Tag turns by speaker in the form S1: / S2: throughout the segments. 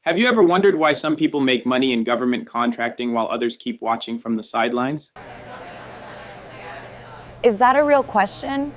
S1: Have you ever wondered why some people make money in government contracting while others keep watching from the sidelines?
S2: Is that a real question?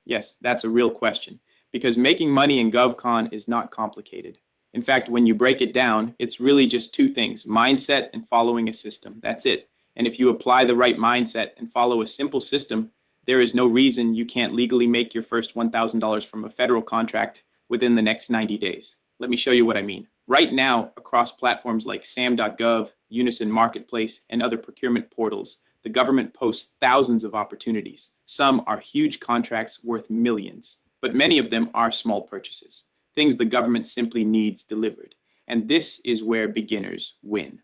S1: Yes, that's a real question, because making money in GovCon is not complicated. In fact, when you break it down, it's really just two things: mindset and following a system. That's it. And if you apply the right mindset and follow a simple system, there is no reason you can't legally make your first $1,000 from a federal contract within the next 90 days. Let me show you what I mean. Right now, across platforms like sam.gov, Unison Marketplace, and other procurement portals, the government posts thousands of opportunities. Some are huge contracts worth millions, but many of them are small purchases, things the government simply needs delivered. And this is where beginners win.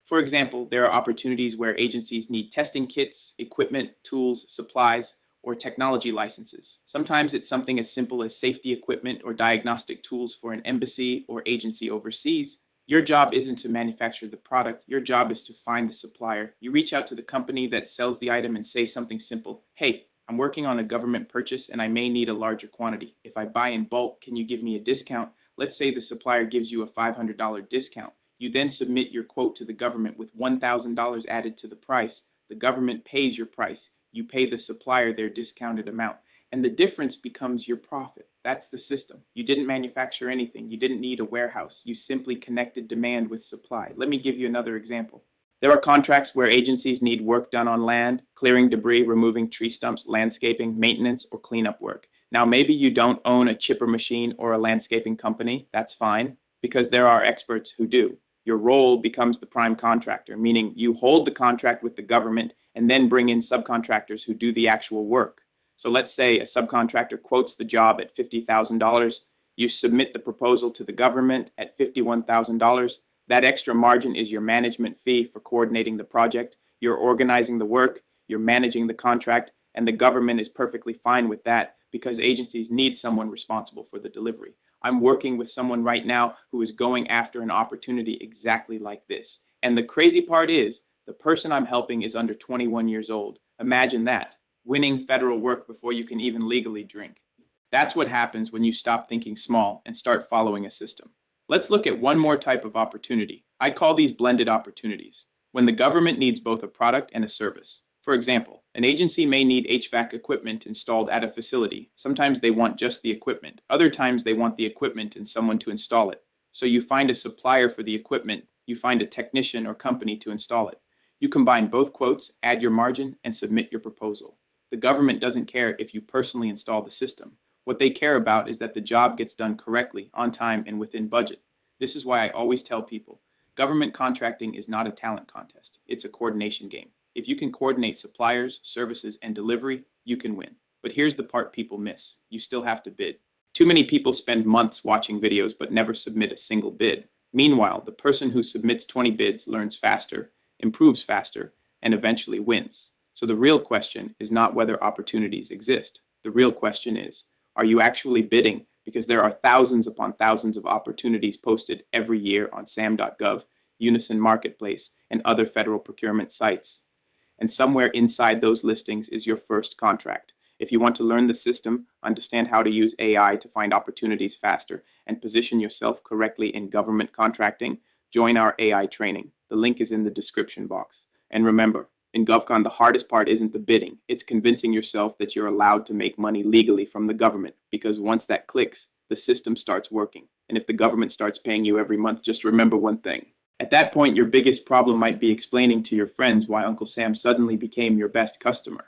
S1: For example, there are opportunities where agencies need testing kits, equipment, tools, supplies, or technology licenses. Sometimes it's something as simple as safety equipment or diagnostic tools for an embassy or agency overseas. Your job isn't to manufacture the product. Your job is to find the supplier. You reach out to the company that sells the item and say something simple. Hey, I'm working on a government purchase and I may need a larger quantity. If I buy in bulk, can you give me a discount? Let's say the supplier gives you a $500 discount. You then submit your quote to the government with $1,000 added to the price. The government pays your price. You pay the supplier their discounted amount, and the difference becomes your profit. That's the system. You didn't manufacture anything. You didn't need a warehouse. You simply connected demand with supply. Let me give you another example. There are contracts where agencies need work done on land, clearing debris, removing tree stumps, landscaping, maintenance, or cleanup work. Now, maybe you don't own a chipper machine or a landscaping company. That's fine, because there are experts who do. Your role becomes the prime contractor, meaning you hold the contract with the government and then bring in subcontractors who do the actual work. So let's say a subcontractor quotes the job at $50,000. You submit the proposal to the government at $51,000. That extra margin is your management fee for coordinating the project. You're organizing the work, you're managing the contract, and the government is perfectly fine with that because agencies need someone responsible for the delivery. I'm working with someone right now who is going after an opportunity exactly like this. And the crazy part is, the person I'm helping is under 21 years old. Imagine that, winning federal work before you can even legally drink. That's what happens when you stop thinking small and start following a system. Let's look at one more type of opportunity. I call these blended opportunities, when the government needs both a product and a service. For example, an agency may need HVAC equipment installed at a facility. Sometimes they want just the equipment. Other times they want the equipment and someone to install it. So you find a supplier for the equipment. You find a technician or company to install it. You combine both quotes, add your margin, and submit your proposal. The government doesn't care if you personally install the system. What they care about is that the job gets done correctly, on time, and within budget. This is why I always tell people, government contracting is not a talent contest. It's a coordination game. If you can coordinate suppliers, services, and delivery, you can win. But here's the part people miss. You still have to bid. Too many people spend months watching videos but never submit a single bid. Meanwhile, the person who submits 20 bids learns faster, improves faster, and eventually wins. So the real question is not whether opportunities exist. The real question is, are you actually bidding? Because there are thousands upon thousands of opportunities posted every year on sam.gov, Unison Marketplace, and other federal procurement sites. And somewhere inside those listings is your first contract. If you want to learn the system, understand how to use AI to find opportunities faster, and position yourself correctly in government contracting, join our AI training. The link is in the description box. And remember, in GovCon, the hardest part isn't the bidding. It's convincing yourself that you're allowed to make money legally from the government, because once that clicks, the system starts working. And if the government starts paying you every month, just remember one thing. At that point, your biggest problem might be explaining to your friends why Uncle Sam suddenly became your best customer.